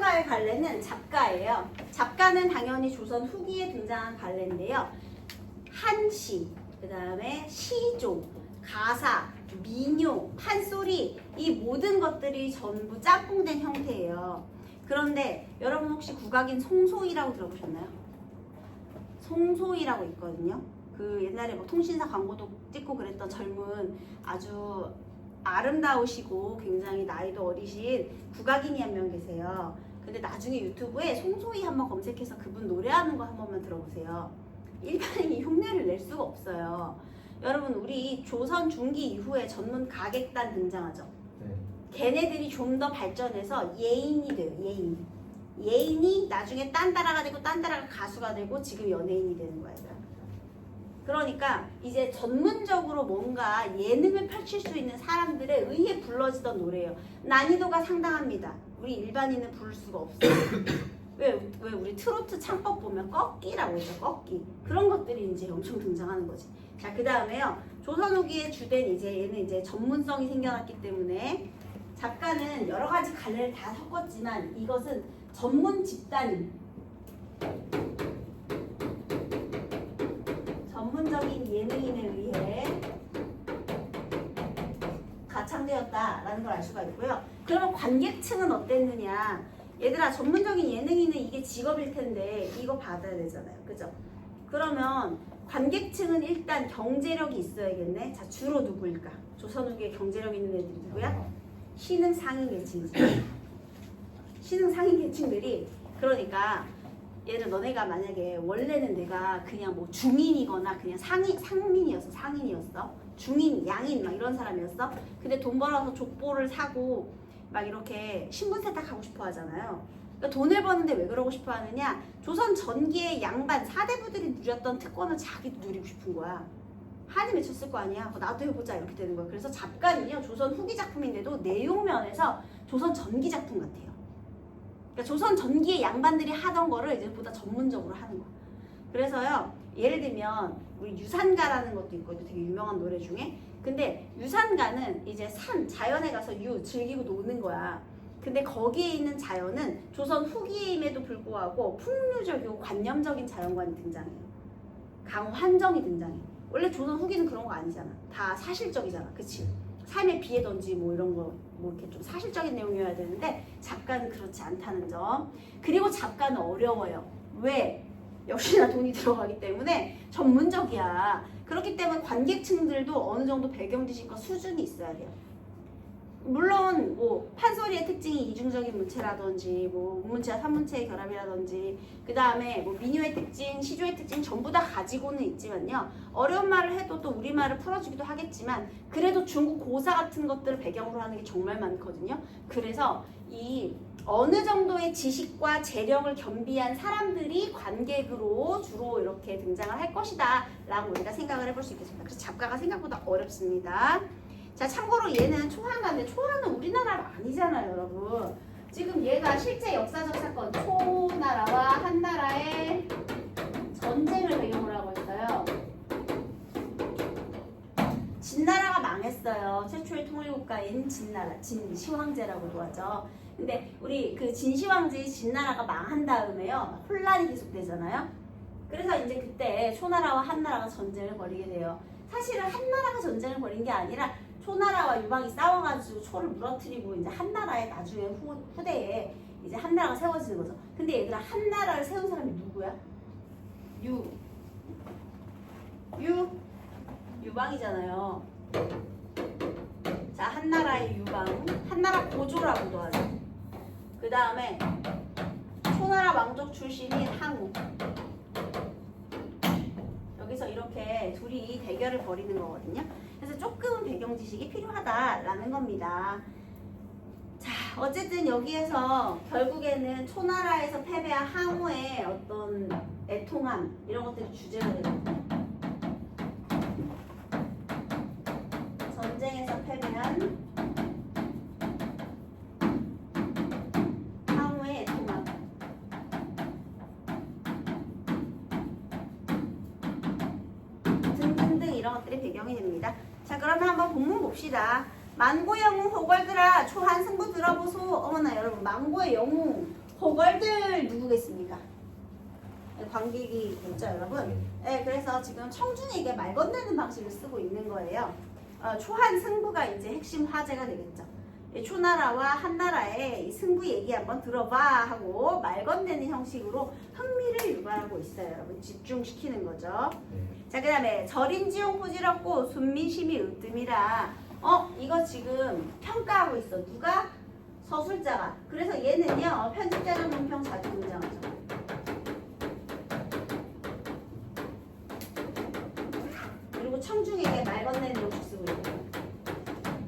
조선과의 갈래는 잡가예요. 잡가는 당연히 조선 후기에 등장한 갈래인데요. 한시, 그 다음에 시조, 가사, 민요, 판소리 이 모든 것들이 전부 짝꿍된 형태예요. 그런데 여러분 혹시 국악인 송소희라고 들어보셨나요? 송소희라고 있거든요. 그 옛날에 뭐 통신사 광고도 찍고 그랬던 젊은 아주 아름다우시고 굉장히 나이도 어리신 국악인이 한 명 계세요. 근데 나중에 유튜브에 송소희 한번 검색해서 그분 노래하는 거 한 번만 들어보세요. 일반인이 흉내를 낼 수가 없어요. 여러분 우리 조선 중기 이후에 전문 가객단 등장하죠. 네. 걔네들이 좀 더 발전해서 예인이 돼요. 예인이 나중에 딴따라가 되고 딴따라가 가수가 되고 지금 연예인이 되는 거예요. 그러니까 이제 전문적으로 뭔가 예능을 펼칠 수 있는 사람들에 의해 불러지던 노래예요. 난이도가 상당합니다. 우리 일반인은 부를 수가 없어요. 왜 우리 트로트 창법 보면 꺾기라고 있죠. 꺾기. 그런 것들이 이제 엄청 등장하는 거지. 자, 그 다음에요. 조선 후기에 주된 이제 얘는 이제 전문성이 생겨났기 때문에 작가는 여러 가지 갈래를 다 섞었지만 이것은 전문 집단인 전문적인 예능인에 의해 가창되었다라는 걸 알 수가 있고요. 그러면 관객층은 어땠느냐? 얘들아, 전문적인 예능인은 이게 직업일 텐데 이거 받아야 되잖아요. 그죠? 그러면 관객층은 일단 경제력이 있어야겠네. 자, 주로 누구일까? 조선 후기에 경제력 있는 애들이 누구야? 신흥 상인 계층이지. 신흥 상인 계층들이 그러니까 얘를 너네가 만약에 원래는 내가 그냥 뭐 중인이거나 그냥 상인이었어. 중인, 양인 막 이런 사람이었어. 근데 돈 벌어서 족보를 사고 막 이렇게 신분 세탁하고 싶어 하잖아요. 그러니까 돈을 버는데 왜 그러고 싶어 하느냐? 조선 전기의 양반 사대부들이 누렸던 특권을 자기도 누리고 싶은 거야. 한이 맺혔을 거 아니야. 나도 해보자 이렇게 되는 거야. 그래서 잡가는요 조선 후기 작품인데도 내용면에서 조선 전기 작품 같아요. 그러니까 조선 전기의 양반들이 하던 거를 이제 보다 전문적으로 하는 거야. 그래서요 예를 들면 우리 유산가라는 것도 있거든요. 되게 유명한 노래 중에. 근데 유산가는 이제 자연에 가서 즐기고 노는 거야. 근데 거기에 있는 자연은 조선 후기임에도 불구하고 풍류적이고 관념적인 자연관이 등장해요. 강호 한정이 등장해. 원래 조선 후기는 그런 거 아니잖아. 다 사실적이잖아. 그치? 삶의 비애던지 뭐 이런 거 뭐 이렇게 좀 사실적인 내용이어야 되는데 작가는 그렇지 않다는 점. 그리고 작가는 어려워요. 왜? 역시나 돈이 들어가기 때문에 전문적이야. 그렇기 때문에 관객층들도 어느 정도 배경 지식과 수준이 있어야 돼요. 물론 뭐 판소리의 특징이 이중적인 문체라든지 뭐 문체와 산문체의 결합이라든지 그 다음에 뭐 민요의 특징, 시조의 특징 전부 다 가지고는 있지만요. 어려운 말을 해도 또 우리말을 풀어주기도 하겠지만 그래도 중국 고사 같은 것들을 배경으로 하는 게 정말 많거든요. 그래서 이 어느 정도의 지식과 재력을 겸비한 사람들이 관객으로 주로 이렇게 등장을 할 것이다 라고 우리가 생각을 해볼 수 있겠습니다. 그래서 작가가 생각보다 어렵습니다. 자, 참고로 얘는 초한가인데 초한은 우리나라가 아니잖아요, 여러분. 지금 얘가 실제 역사적 사건 초나라와 한나라의 전쟁을 배경으로 하고 있어요. 진나라가 망했어요. 최초의 통일국가인 진나라, 진시황제라고도 하죠. 근데 우리 그 진시황제의 진나라가 망한 다음에요, 혼란이 계속되잖아요. 그래서 이제 그때 초나라와 한나라가 전쟁을 벌이게 돼요. 사실은 한나라가 전쟁을 벌인 게 아니라 초나라와 유방이 싸워가지고 초를 무너뜨리고 이제 한나라의 나중에 후대에 이제 한나라가 세워지는 거죠. 근데 얘들아, 한나라를 세운 사람이 누구야? 유방이잖아요. 자, 한나라의 유방, 한나라 고조라고도 하죠. 그 다음에 초나라 왕족 출신인 항우. 여기서 이렇게 둘이 대결을 벌이는 거거든요. 그래서 조금은 배경 지식이 필요하다라는 겁니다. 자, 어쨌든 여기에서 결국에는 초나라에서 패배한 항우의 어떤 애통함 이런 것들이 주제가 되거든요. 전쟁에서 패배한 항우의 애통함. 등등등 이런 것들이 배경이 됩니다. 자, 그러면 한번 본문 봅시다. 만고의 영웅 호걸들아 초한 승부 들어보소. 어머나 여러분, 만고의 영웅 보궐들 누구겠습니까? 관객이 됐죠, 여러분? 네, 그래서 지금 청준이에게 말 건네는 방식을 쓰고 있는 거예요. 초한 승부가 이제 핵심 화제가 되겠죠. 초나라와 한나라의 이 승부 얘기 한번 들어봐 하고 말 건네는 형식으로 흥미를 유발하고 있어요, 여러분. 집중시키는 거죠. 자, 그 다음에 절인지용 부질없고 순민심이 으뜸이라. 이거 지금 평가하고 있어. 누가? 서술자가. 그래서 얘는요, 편집자적 논평 자주 등장하죠. 그리고 청중에게 말 건네는 형식 쓰고 있고.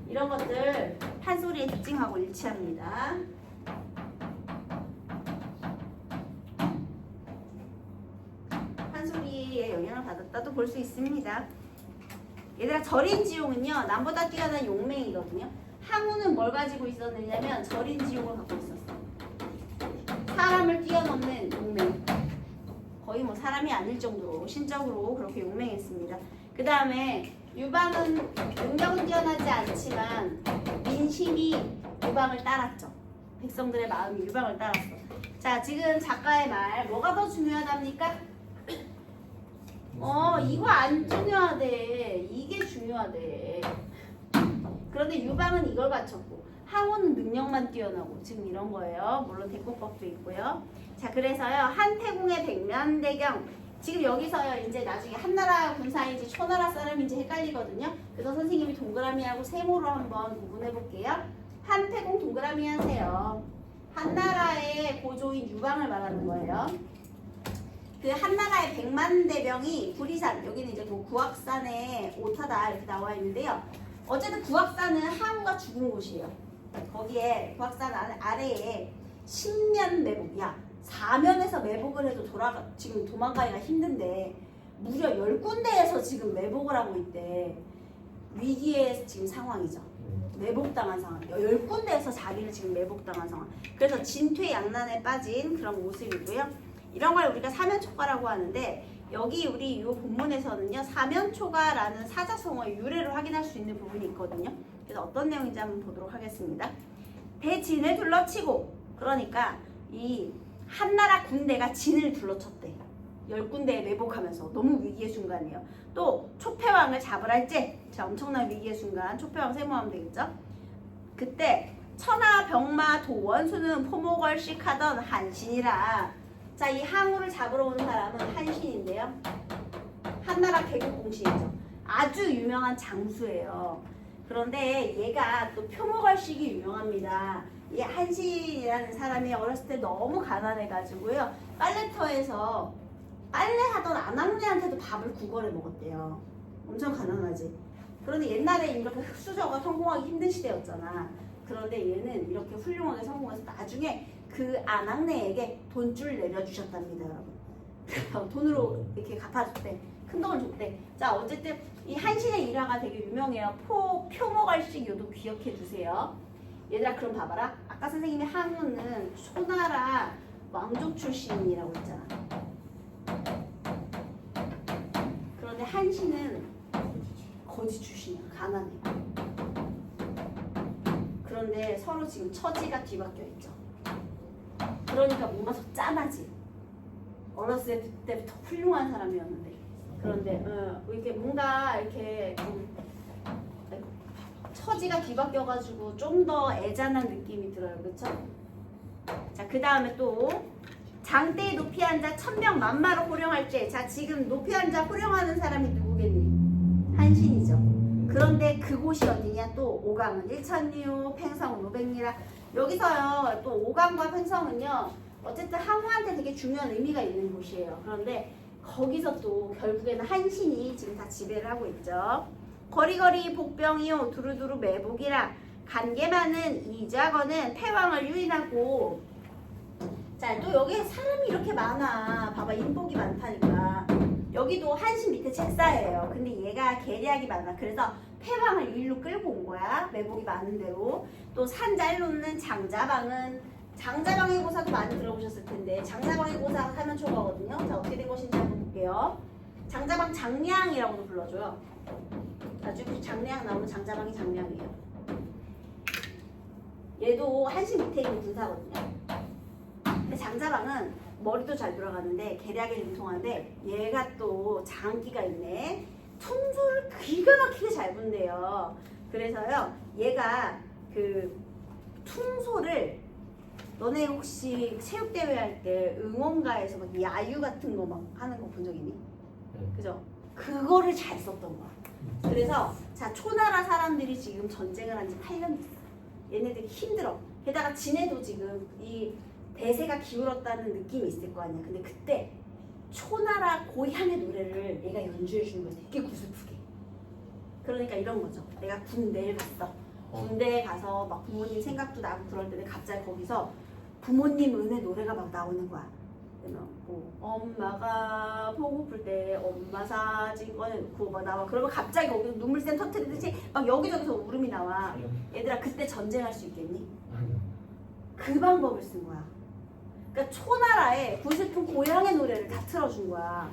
이런 것들 판소리의 특징하고 일치합니다. 판소리에 영향을 받았다도 볼 수 있습니다. 얘들아, 절인지용은요, 남보다 뛰어난 용맹이거든요. 항우는 뭘 가지고 있었느냐면 절인지용을 갖고 있었어. 사람을 뛰어넘는 용맹. 거의 뭐 사람이 아닐 정도로 신적으로 그렇게 용맹했습니다. 그 다음에 유방은 능력은 뛰어나지 않지만 민심이 유방을 따랐죠. 백성들의 마음이 유방을 따랐어. 자, 지금 작가의 말 뭐가 더 중요하답니까? 이거 안 중요하대. 이게 중요하대. 그런데 유방은 이걸 갖췄고 항우는 능력만 뛰어나고 지금 이런 거예요. 물론 대꾸법도 있고요. 자, 그래서요, 한태궁의 백면대경. 지금 여기서요, 이제 나중에 한나라 군사인지 초나라 사람인지 헷갈리거든요. 그래서 선생님이 동그라미하고 세모로 한번 구분해 볼게요. 한태궁 동그라미 하세요. 한나라의 고조인 유방을 말하는 거예요. 그 한나라의 백만대병이 구리산, 여기는 이제 그 구악산의 오타다 이렇게 나와 있는데요. 어쨌든 구악산은 항우가 죽은 곳이에요. 거기에 구악산 아래에 신면 매복이야. 사면에서 매복을 해도 지금 도망가기가 힘든데 무려 10군데에서 지금 매복을 하고 있대. 위기의 지금 상황이죠. 매복당한 상황. 10군데에서 자기를 지금 매복당한 상황. 그래서 진퇴양난에 빠진 그런 모습이고요. 이런 걸 우리가 사면초가라고 하는데 여기 우리 이 본문에서는요, 사면초가라는 사자성어의 유래를 확인할 수 있는 부분이 있거든요. 그래서 어떤 내용인지 한번 보도록 하겠습니다. 대진을 둘러치고, 그러니까 이 한나라 군대가 진을 둘러쳤대. 10군데에 매복하면서 너무 위기의 순간이에요. 또 초패왕을 잡으라 할지, 자, 엄청난 위기의 순간. 초패왕 세모하면 되겠죠. 그때 천하 병마 도원수는 포모걸식하던 한신이라. 자, 이 항우를 잡으러 오는 사람은 한신인데요. 한나라 개국공신이죠. 아주 유명한 장수예요. 그런데 얘가 또 표모걸식이 유명합니다. 이 한신이라는 사람이 어렸을 때 너무 가난해가지고요, 빨래터에서 빨래하던 아낙네한테도 밥을 구걸해 먹었대요. 엄청 가난하지. 그런데 옛날에 이렇게 흑수저가 성공하기 힘든 시대였잖아. 그런데 얘는 이렇게 훌륭하게 성공해서 나중에 그 아낙네에게 돈줄 내려주셨답니다, 여러분. 돈으로 이렇게 갚아줬대. 큰 돈을 줬대. 자, 어쨌든 이 한신의 일화가 되게 유명해요. 표모걸식 요도 기억해 주세요. 얘들아, 그럼 봐봐라. 아까 선생님이 항우는 초나라 왕족 출신이라고 했잖아. 그런데 한신은 거지 출신이야. 가난해. 그런데 서로 지금 처지가 뒤바뀌어 있죠. 그러니까 뭔가 더 짠하지. 어렸을 때부터 훌륭한 사람이었는데. 그런데 이렇게 뭔가 이렇게 좀 처지가 뒤바뀌어가지고 좀 더 애잔한 느낌이 들어요. 그쵸? 자, 그 다음에 또 장대에 높이 앉아 천명 만마로 호령할지. 자, 지금 높이 앉아 호령하는 사람이 누구겠니? 한신이죠. 그런데 그곳이 어디냐? 또 오강은 일천리우, 팽성은 오백리라. 여기서요, 또 오강과 팽성은요, 어쨌든 항우한테 되게 중요한 의미가 있는 곳이에요. 그런데 거기서 또 결국에는 한신이 지금 다 지배를 하고 있죠. 거리거리 복병이요 두루두루 매복이라. 간계 많은 이자거는 패왕을 유인하고. 자, 또 여기에 사람이 이렇게 많아. 봐봐, 인복이 많다니까. 여기도 한신 밑에 책사예요. 근데 얘가 계략이 많아. 그래서 패왕을 일로 끌고 온 거야. 매복이 많은 대로. 또 산 잘 놓는 장자방은, 장자방의 고사도 많이 들어보셨을 텐데, 장자방의 고사가 사면초가거든요. 자, 어떻게 된 것인지 한번 볼게요. 장자방 장량이라고도 불러줘요. 나중에 장량 나오면 장자방이 장량이에요. 얘도 한신 밑에 있는 군사거든요. 근데 장자방은 머리도 잘 돌아가는데 계략이 좀 통하는데 얘가 또 장기가 있네. 퉁소를 기가 막히게 잘 분대요. 그래서요 얘가 그 퉁소를 너네 혹시 체육대회 할 때 응원가에서 막 야유 같은 거 막 하는 거 본 적 있니? 그죠? 그거를 잘 썼던 거야. 그래서 자 초나라 사람들이 지금 전쟁을 한 지 8년 됐어. 얘네들이 힘들어. 게다가 지네도 지금 이 대세가 기울었다는 느낌이 있을 거 아니야. 근데 그때 초나라 고향의 노래를 얘가 연주해 주는 거야. 되게 구슬프게. 그러니까 이런 거죠. 내가 군대에 갔어. 군대에 가서 막 부모님 생각도 나고 그럴 때는 갑자기 거기서 부모님 은혜 노래가 막 나오는 거야. 그러면 뭐 엄마가 보고플 때 엄마 사진 꺼내놓고 막 나와. 그러면 갑자기 거기서 눈물샘 터뜨리듯이 막 여기저기서 울음이 나와. 얘들아 그때 전쟁할 수 있겠니? 그 방법을 쓴 거야. 그러니까 초나라에 구슬픈 고향의 노래를 다 틀어준 거야.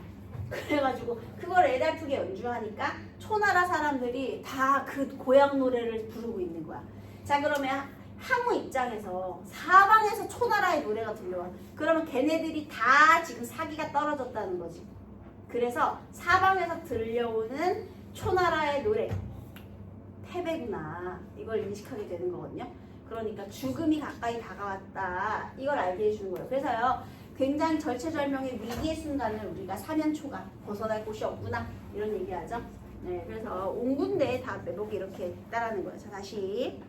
그래가지고 그걸 애달프게 연주하니까 초나라 사람들이 다 그 고향 노래를 부르고 있는 거야. 자 그러면 항우 입장에서 사방에서 초나라의 노래가 들려와. 그러면 걔네들이 다 지금 사기가 떨어졌다는 거지. 그래서 사방에서 들려오는 초나라의 노래 패배구나 이걸 인식하게 되는 거거든요. 그러니까 죽음이 가까이 다가왔다 이걸 알게 해주는 거예요. 그래서요 굉장히 절체절명의 위기의 순간을 우리가 사면초가 벗어날 곳이 없구나 이런 얘기하죠. 네, 그래서 온 군데에 다 매복이 이렇게 있다라는 거예요. 자 다시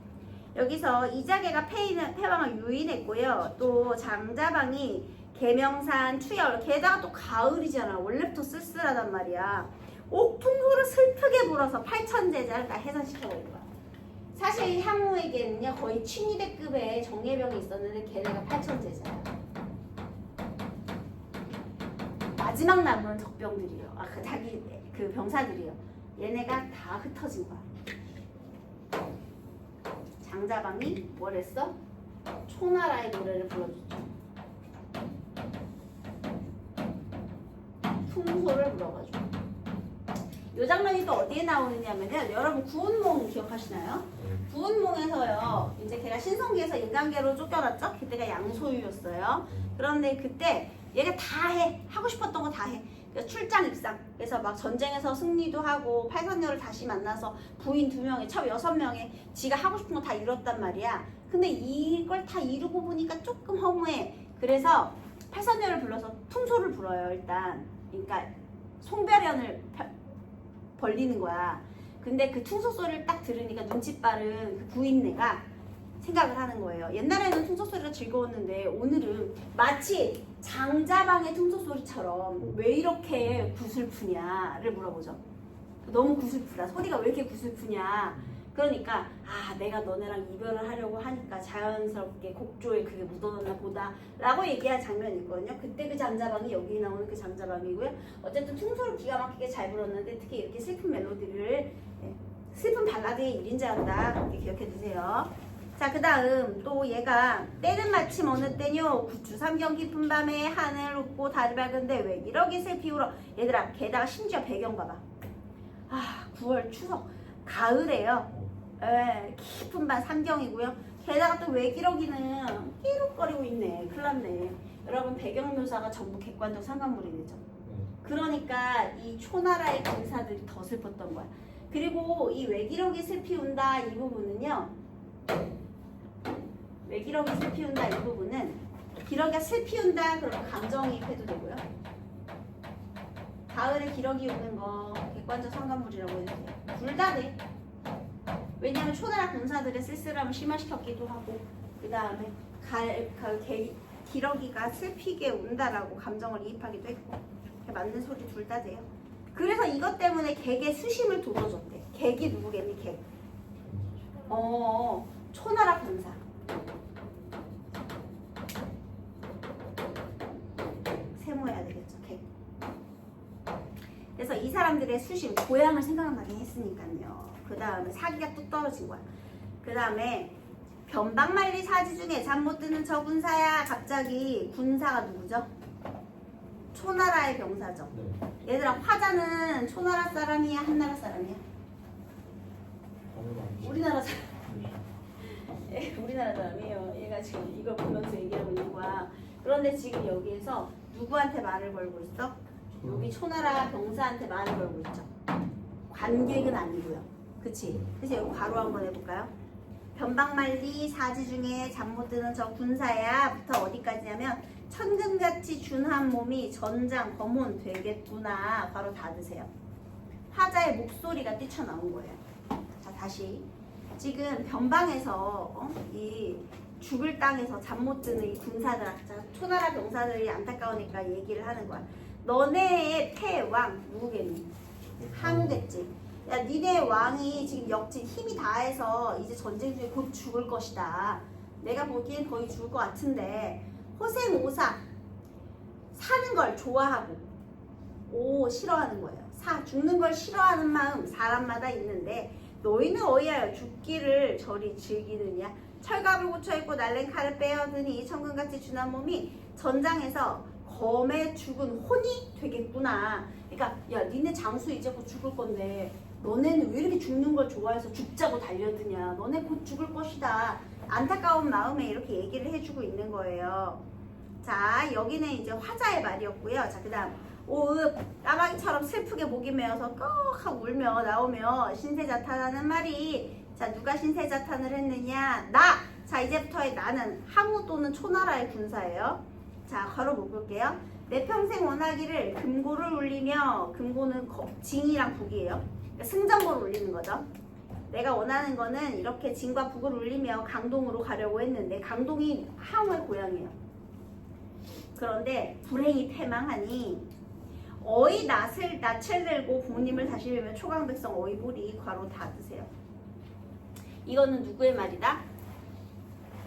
여기서 이자계가 패왕을 유인했고요. 또 장자방이 계명산 추열 게다가 또 가을이잖아. 원래부터 쓸쓸하단 말이야. 옥퉁소를 슬프게 불어서 8천제자를 다 해산시켜버린 거야. 사실 향후에게는요 거의 친위대급의 정예병이 있었는데 걔네가 8천제자야. 마지막 남은 적병들이요. 그 자기 그 병사들이요. 얘네가 다 흩어진 거야. 장자방이 뭘 했어? 초나라의 노래를 불러줬죠. 퉁소를 불어가지고. 이 장면이 또 어디에 나오느냐면요. 여러분 구운몽 기억하시나요? 구운몽에서요. 이제 걔가 신성기에서 인간계로 쫓겨났죠? 그때가 양소유였어요. 그런데 그때 얘가 다 해. 하고 싶었던 거 다 해. 그래서 출장 입상. 그래서 막 전쟁에서 승리도 하고 팔선녀를 다시 만나서 부인 2명에 첩 6명에 지가 하고 싶은 거 다 이뤘단 말이야. 근데 이걸 다 이루고 보니까 조금 허무해. 그래서 팔선녀를 불러서 퉁소를 불어요 일단. 그러니까 송별연을 벌리는 거야. 근데 그 퉁소 소리를 딱 들으니까 눈치 빠른 그 부인네가 생각을 하는 거예요. 옛날에는 퉁소 소리가 즐거웠는데 오늘은 마치 장자방의 퉁소 소리처럼 왜 이렇게 구슬프냐를 물어보죠. 너무 구슬프다. 소리가 왜 이렇게 구슬프냐. 그러니까 내가 너네랑 이별을 하려고 하니까 자연스럽게 곡조에 그게 묻어놨나 보다 라고 얘기한 장면이 있거든요. 그때 그 장자방이 여기 나오는 그 장자방이고요. 어쨌든 퉁소를 기가 막히게 잘 불었는데 특히 이렇게 슬픈 멜로디를 슬픈 발라드의 1인자였다 이렇게 기억해 두세요. 자, 그 다음 또 얘가 때는 마침 어느 때뇨 구추 삼경 깊은 밤에 하늘 웃고 달이 밝은데 왜 이러기 슬피 울어. 얘들아 게다가 심지어 배경 봐봐. 9월 추석 가을에요. 깊은 밤 삼경이고요. 게다가 또 외기러기는 끼룩거리고 있네. 큰일 났네. 여러분 배경 묘사가 전부 객관적 상관물이 되죠. 그러니까 이 초나라의 군사들이 더 슬펐던 거야. 그리고 이 외기러기 슬피 운다 이 부분은요. 외기러기 슬피 운다 이 부분은 기러기가 슬피 운다 그러면 감정이입해도 되고요. 가을에 기러기 우는 거 객관적 상관물이라고 해도 돼요. 둘 다 돼. 왜냐하면 초나라 군사들의 쓸쓸함을 심화시켰기도 하고 그 다음에 기러기가 슬피게 운다라고 감정을 이입하기도 했고 맞는 소리 둘 다 돼요. 그래서 이것 때문에 객의 수심을 돋워줬대. 객이 누구겠니? 객. 초나라 군사. 세모해야 되겠죠. 객. 그래서 이 사람들의 수심, 고향을 생각나게 했으니까요. 그 다음에 사기가 뚝 떨어진 거야. 그 다음에 변방만리 사지 중에 잠 못 드는 저 군사야. 갑자기 군사가 누구죠? 초나라의 병사죠. 네. 얘들아 화자는 초나라 사람이야? 한나라 사람이야? 우리나라 사람. 우리나라 사람이에요. 얘가 지금 이걸 보면서 얘기하고 있는 거야. 그런데 지금 여기에서 누구한테 말을 걸고 있어? 여기 초나라 병사한테 말을 걸고 있죠. 관객은 아니고요. 그치? 그래서 여기 괄호 한번 해볼까요? 변방말리 사지 중에 잠 못 드는 저 군사야 부터 어디까지냐면 천근같이 준한 몸이 전장 검혼 되겠구나. 괄호 닫으세요. 화자의 목소리가 뛰쳐나온 거예요. 자, 다시 지금 변방에서 이 죽을 땅에서 잠 못 드는 이 군사들, 초나라 병사들이 안타까우니까 얘기를 하는 거야. 너네의 패왕 누구겠니? 항우겠지. 야, 니네 왕이 지금 역진 힘이 다해서 이제 전쟁 중에 곧 죽을 것이다. 내가 보기엔 거의 죽을 것 같은데 호생오사 사는 걸 좋아하고 오 싫어하는 거예요. 죽는 걸 싫어하는 마음 사람마다 있는데 너희는 어이하여 죽기를 저리 즐기느냐. 철갑을 고쳐입고 날랜 칼을 빼어드니 천근같이 준한 몸이 전장에서 검에 죽은 혼이 되겠구나. 그러니까 야 니네 장수 이제 곧 죽을 건데 너네는 왜 이렇게 죽는 걸 좋아해서 죽자고 달려드냐. 너네 곧 죽을 것이다. 안타까운 마음에 이렇게 얘기를 해주고 있는 거예요. 자, 여기는 이제 화자의 말이었고요. 자, 그 다음 오읍 까마귀처럼 슬프게 목이 메어서 꺽 하고 울며 나오며 신세자탄하는 말이, 자, 누가 신세자탄을 했느냐? 나! 자, 이제부터의 나는 항우 또는 초나라의 군사예요. 자, 괄호 묶을게요. 내 평생 원하기를 금고를 울리며, 금고는 징이랑 북이에요. 그러니까 승전고를 울리는 거죠. 내가 원하는 거는 이렇게 징과 북을 울리며 강동으로 가려고 했는데 강동이 항우의 고향이에요. 그런데 불행히 패망하니 어이 낯을 들고 부모님을 다시 뵈며 초강백성 어이보리 괄호 닫으세요. 이거는 누구의 말이다?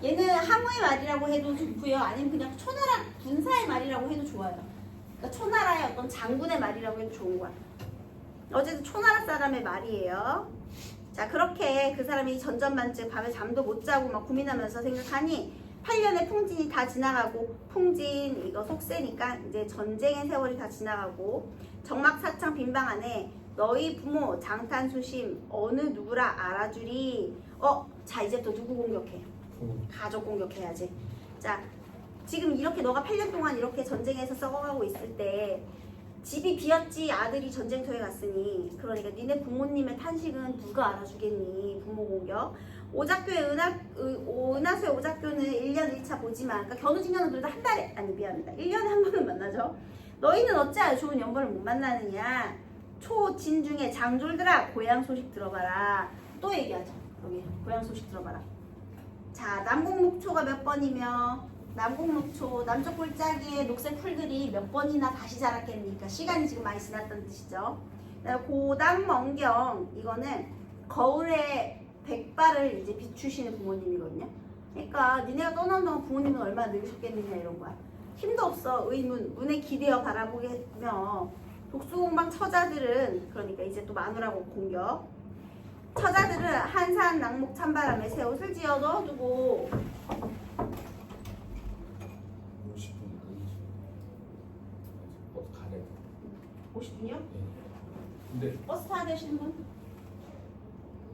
얘는 항우의 말이라고 해도 좋고요. 아니면 그냥 초나라 군사의 말이라고 해도 좋아요. 그러니까 초나라의 어떤 장군의 말이라고 해도 좋은 거야. 어쨌든 초나라 사람의 말이에요. 자, 그렇게 그 사람이 전전반쯤 밤에 잠도 못 자고 막 고민하면서 생각하니 8년의 풍진이 다 지나가고, 풍진 이거 속세니까 이제 전쟁의 세월이 다 지나가고, 정막사창 빈방 안에 너희 부모 장탄수심 어느 누구라 알아주리. 자, 이제부터 누구 공격해? 가족 공격해야지. 자, 지금 이렇게 너가 8년 동안 이렇게 전쟁에서 썩어가고 있을 때 집이 비었지. 아들이 전쟁터에 갔으니. 그러니까 니네 부모님의 탄식은 누가 알아주겠니? 부모 공격. 오작교의 은하수의 오작교는 1년 1차 보지만, 그러니까 견우직녀는 그래도 한 달에, 아니 미안합니다, 1년에 한 번은 만나죠. 너희는 어찌하여 좋은 연벌을 못 만나느냐. 초진중에 장졸들아 고향 소식 들어봐라. 또 얘기하죠. 여기 고향 소식 들어봐라. 자, 남곡록초가 몇 번이며, 남곡록초 남쪽 골짜기에 녹색 풀들이 몇 번이나 다시 자랐겠습니까? 시간이 지금 많이 지났다는 뜻이죠. 고담멍경, 이거는 거울에 백발을 이제 비추시는 부모님이거든요. 그러니까 니네가 떠나는 동안 부모님은 얼마나 늙으셨겠느냐 이런 거야. 힘도 없어. 의문, 문에 기대어 바라보며 독수공방 처자들은, 그러니까 이제 또 마누라고 공격. 처자들은 한산 낙목 찬바람에 새 옷을 지어 넣어두고 50분이요? 네. 버스 타야 되시는 분?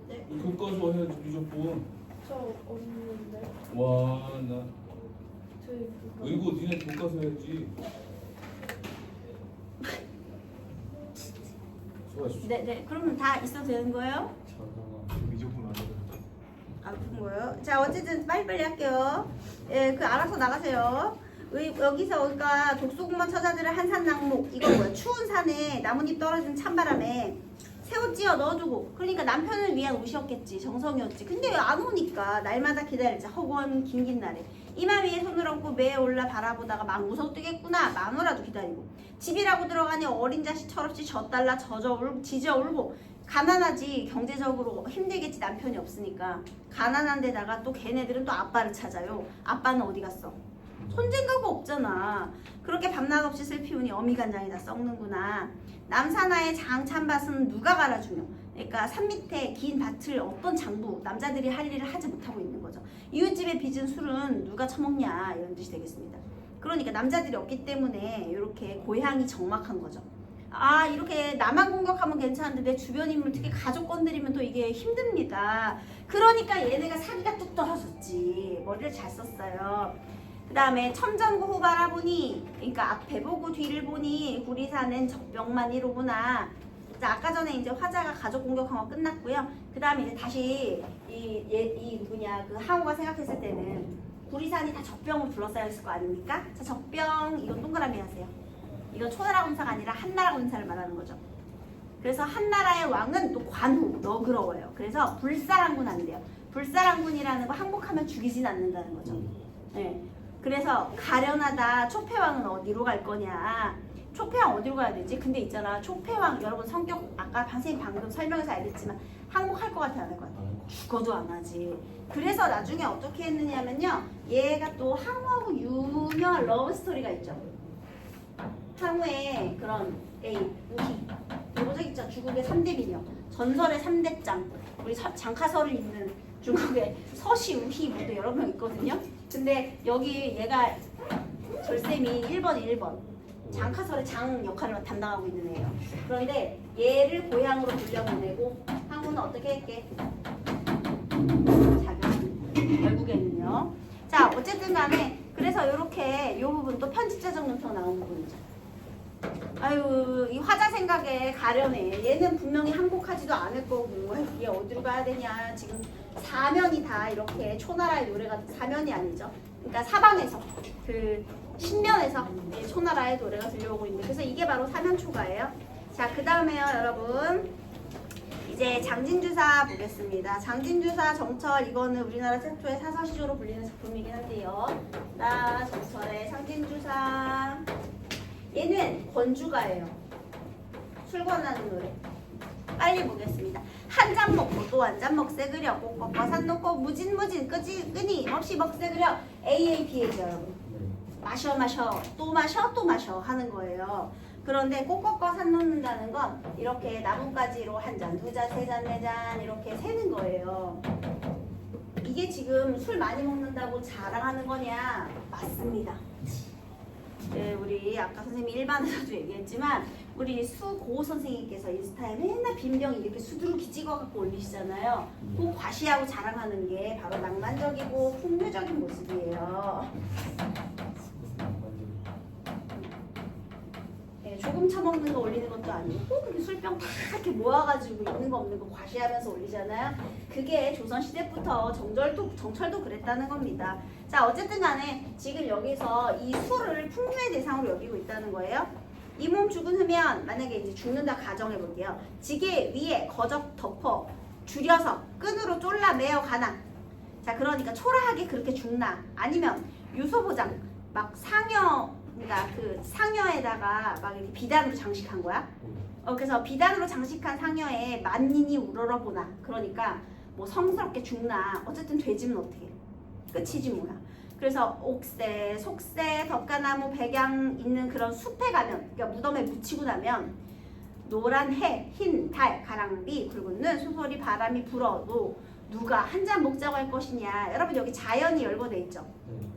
네. 교과서 해야지 무조건. 저 없는데. 와, 나 저희 그거. 이거 니네 교과서 해야지. 수고하십시오. 네네. 그러면 다 있어도 되는 거예요? 무조건 안 돼. 아픈 거예요. 자, 어쨌든 빨리빨리 할게요. 예, 그 알아서 나가세요. 여기서 그러니까 독수공방 처자들은 한산 낙목, 이거 뭐야? 추운 산에 나뭇잎 떨어지는 찬바람에 새 옷 찌어 넣어두고, 그러니까 남편을 위한 옷이었겠지, 정성이었지. 근데 왜 안 오니까 날마다 기다리자. 허구한 긴긴 날에 이마 위에 손을 얹고 매에 올라 바라보다가 막 웃어뜨겠구나. 마누라도 기다리고, 집이라고 들어가니 어린 자식 철없이 젖달라 지져 울고. 가난하지, 경제적으로 힘들겠지, 남편이 없으니까. 가난한 데다가 또 걔네들은 또 아빠를 찾아요. 아빠는 어디 갔어? 손재가가 없잖아. 그렇게 밤낮 없이 슬피우니 어미간장이 다 썩는구나. 남산하의 장찬밭은 누가 갈아주며, 그러니까 산 밑에 긴 밭을 어떤 장부, 남자들이 할 일을 하지 못하고 있는 거죠. 이웃집에 빚은 술은 누가 처먹냐, 이런 뜻이 되겠습니다. 그러니까 남자들이 없기 때문에 이렇게 고향이 적막한 거죠. 아, 이렇게 나만 공격하면 괜찮은데 내 주변 인물, 특히 가족 건드리면 또 이게 힘듭니다. 그러니까 얘네가 사기가 뚝 떨어졌지. 머리를 잘 썼어요. 그 다음에 첨전고 바라보니, 그러니까 앞에 보고 뒤를 보니 구리사는 적병만이로구나. 자, 아까 전에 이제 화자가 가족 공격한 거 끝났고요. 그 다음에 이제 다시 이 누구냐 그 항우가 생각했을 때는 구리산이 다 적병으로 둘러싸여 있을 거 아닙니까? 자, 적병 이건 동그라미 하세요. 이건 초나라 군사가 아니라 한나라 군사를 말하는 거죠. 그래서 한나라의 왕은 또 관우, 너그러워요. 그래서 불사랑군 안 돼요. 불사랑군이라는 거 항복하면 죽이진 않는다는 거죠. 네. 그래서 가련하다. 초패왕은 어디로 갈 거냐? 초패왕 어디로 가야 되지? 근데 있잖아. 초패왕 여러분 성격 아까 선생님 방금 설명해서 알겠지만 항복할 것 같아 안 할 것 같아? 죽어도 안 하지. 그래서 나중에 어떻게 했느냐면요. 얘가 또 항우하고 유명한 러브 스토리가 있죠. 항우의 그런 애인 우희. 이거 있죠. 중국의 3대 미녀. 전설의 3대장. 우리 장카설을 잇는 중국의 서시, 우희 모두 여러 명 있거든요. 근데 여기 얘가 절쌤이 1번. 장카설의 장 역할을 담당하고 있는 애예요. 그런데 얘를 고향으로 돌려보내고 항우는 어떻게 했게? 결국에는요. 자, 어쨌든 간에 그래서 이렇게 이 부분도 편집자적 논평 나온 부분이죠. 아유, 이 화자 생각에 가려네. 얘는 분명히 항복하지도 않을 거고 얘 어디로 가야 되냐. 지금 사면이 다 이렇게 초나라의 노래가 사면이 아니죠. 그러니까 사방에서 그 신면에서 초나라의 노래가 들려오고 있는데 그래서 이게 바로 사면초가예요. 자, 그 다음에요 여러분 이제 장진주사 보겠습니다. 장진주사 정철 이거는 우리나라 최초의 사서시조로 불리는 작품이긴 한데요. 나 정철의 장진주사 얘는 권주가예요. 술권하는 노래. 빨리 보겠습니다. 한 잔 먹고 또 한 잔 먹세 그려 꼭꺾어 산 놓고 무진무진 끊임없이 먹세 그려 AAPA죠 여러분. 마셔 또 마셔 하는 거예요. 그런데 꼭꺾어 산 놓는다는 건 이렇게 나뭇가지로 한 잔, 두 잔, 세 잔, 네 잔 이렇게 세는 거예요. 이게 지금 술 많이 먹는다고 자랑하는 거냐? 맞습니다. 네, 우리 아까 선생님이 일반에서도 얘기했지만 우리 수고 선생님께서 인스타에 맨날 빈병 이렇게 수두룩이 찍어갖고 올리시잖아요. 그 과시하고 자랑하는 게 바로 낭만적이고 풍류적인 모습이에요. 네, 조금 처먹는 거 올리는 것도 아니고 꼭 그렇게 술병 다 이렇게 모아가지고 있는 거 없는 거 과시하면서 올리잖아요. 그게 조선시대부터 정철도 그랬다는 겁니다. 자, 어쨌든 간에 지금 여기서 이 술을 풍류의 대상으로 여기고 있다는 거예요. 이 몸 죽은 후면 만약에 이제 죽는다 가정해 볼게요. 지게 위에 거적 덮어 줄여서 끈으로 쫄라 매어 가나. 자, 그러니까 초라하게 그렇게 죽나 아니면 유소보장 막 상여 그러니까 그 상여에다가 막 이렇게 비단으로 장식한 거야. 그래서 비단으로 장식한 상여에 만인이 우러러 보나. 그러니까 뭐 성스럽게 죽나. 어쨌든 돼지는 어떻게 해? 끝이지 뭐야. 그래서 옥새, 속새, 덕가나무, 백양 있는 그런 숲에 가면, 그러니까 무덤에 묻히고 나면 노란 해, 흰 달, 가랑비, 굵은 눈, 소소리 바람이 불어도 누가 한 잔 먹자고 할 것이냐. 여러분 여기 자연이 열거돼 있죠.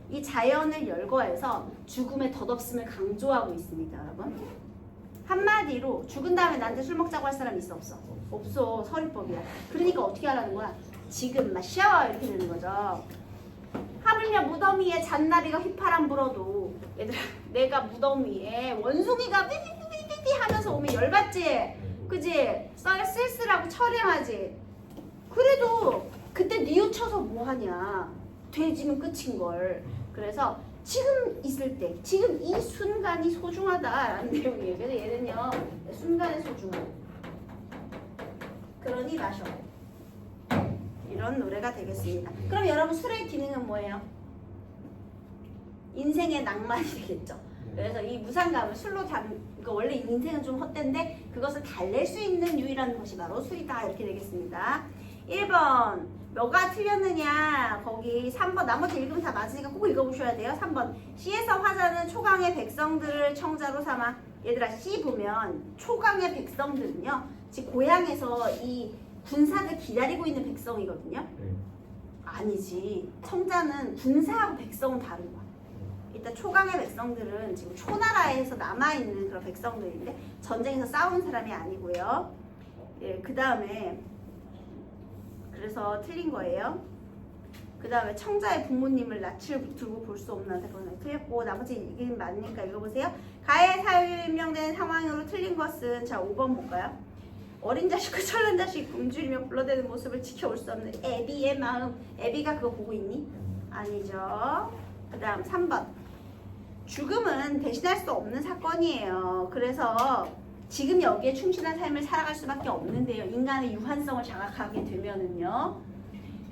이 자연을 열거해서 죽음의 덧없음을 강조하고 있습니다, 여러분. 한마디로 죽은 다음에 나한테 술 먹자고 할 사람 있어 없어? 없어. 서리법이야. 그러니까 어떻게 하라는 거야? 지금 마셔 이렇게 되는 거죠. 하물며 무덤 위에 잔나비가 휘파람 불어도 얘들아 내가 무덤 위에 원숭이가 삐삐삐삐삐 하면서 오면 열받지? 그지? 쓸쓸하고 처량하지? 그래도 그때 뉘우쳐서 뭐하냐? 돼지면 끝인 걸. 그래서 지금 있을 때, 지금 이 순간이 소중하다라는 내용이에요. 그래서 얘는요, 순간의 소중함. 그러니 마셔. 이런 노래가 되겠습니다. 그럼 여러분 술의 기능은 뭐예요? 인생의 낭만이 되겠죠. 그래서 이 무상감을 술로 그러니까 원래 인생은 좀 헛된데 그것을 달랠 수 있는 유일한 것이 바로 술이다. 이렇게 되겠습니다. 1번 뭐가 틀렸느냐 거기 3번 나머지 읽으면 다 맞으니까 꼭 읽어보셔야 돼요. 3번 C에서 화자는 초강의 백성들을 청자로 삼아. 얘들아 C 보면 초강의 백성들은요 즉 고향에서 이 군사를 기다리고 있는 백성이거든요. 아니지. 청자는 군사하고 백성은 다른 거야. 일단 초강의 백성들은 지금 초나라에서 남아있는 그런 백성들인데 전쟁에서 싸운 사람이 아니고요. 예, 그 다음에 그래서 틀린 거예요. 그 다음에 청자의 부모님을 낯을 두고 볼 수 없는 사건은 틀렸고 나머지 이게 맞으니까 읽어보세요. 가해 사유에 인명된 상황으로 틀린 것은 자 5번 볼까요? 어린 자식과 철난 자식이 굶주리며 불러대는 모습을 지켜올 수 없는 애비의 마음. 애비가 그거 보고 있니? 아니죠. 그 다음 3번. 죽음은 대신할 수 없는 사건이에요. 그래서 지금 여기에 충실한 삶을 살아갈 수밖에 없는데요. 인간의 유한성을 자각하게 되면은요.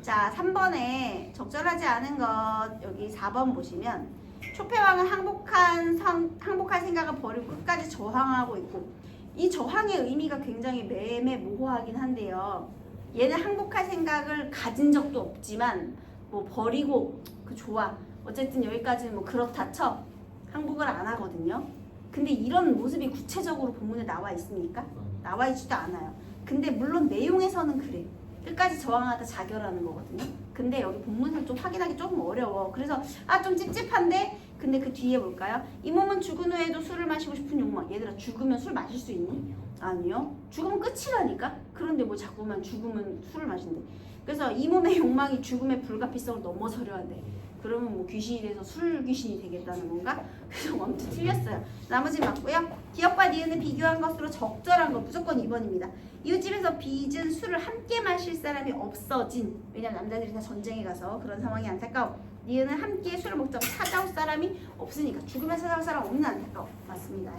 자, 3번에 적절하지 않은 것 여기 4번 보시면 초패왕은 항복할 생각을 버리고 끝까지 저항하고 있고 이 저항의 의미가 굉장히 매매모호하긴 한데요. 얘는 항복할 생각을 가진 적도 없지만 뭐 버리고 그 좋아. 어쨌든 여기까지는 뭐 그렇다 쳐. 항복을 안 하거든요. 근데 이런 모습이 구체적으로 본문에 나와 있습니까? 나와 있지도 않아요. 근데 물론 내용에서는 그래. 끝까지 저항하다 자결하는 거거든요. 근데 여기 본문상 좀 확인하기 조금 어려워. 그래서 좀 찝찝한데 근데 그 뒤에 볼까요? 이 몸은 죽은 후에도 술을 마시고 싶은 욕망. 얘들아 죽으면 술 마실 수 있니? 아니요. 죽으면 끝이라니까? 그런데 뭐 자꾸만 죽으면 술을 마신대. 그래서 이 몸의 욕망이 죽음의 불가피성을 넘어서려 한대. 그러면 뭐 귀신이 돼서 술 귀신이 되겠다는 건가? 그래서 원투 틀렸어요. 나머지는 맞고요. 기업과 니은을 비교한 것으로 적절한 거 무조건 2번입니다. 이웃집에서 빚은 술을 함께 마실 사람이 없어진. 왜냐면 남자들이 다 전쟁에 가서 그런 상황이 안타까워. 니은은 함께 술을 먹자고 찾아올 사람이 없으니까 죽으면 찾아올 사람 없는 안타까워. 맞습니다.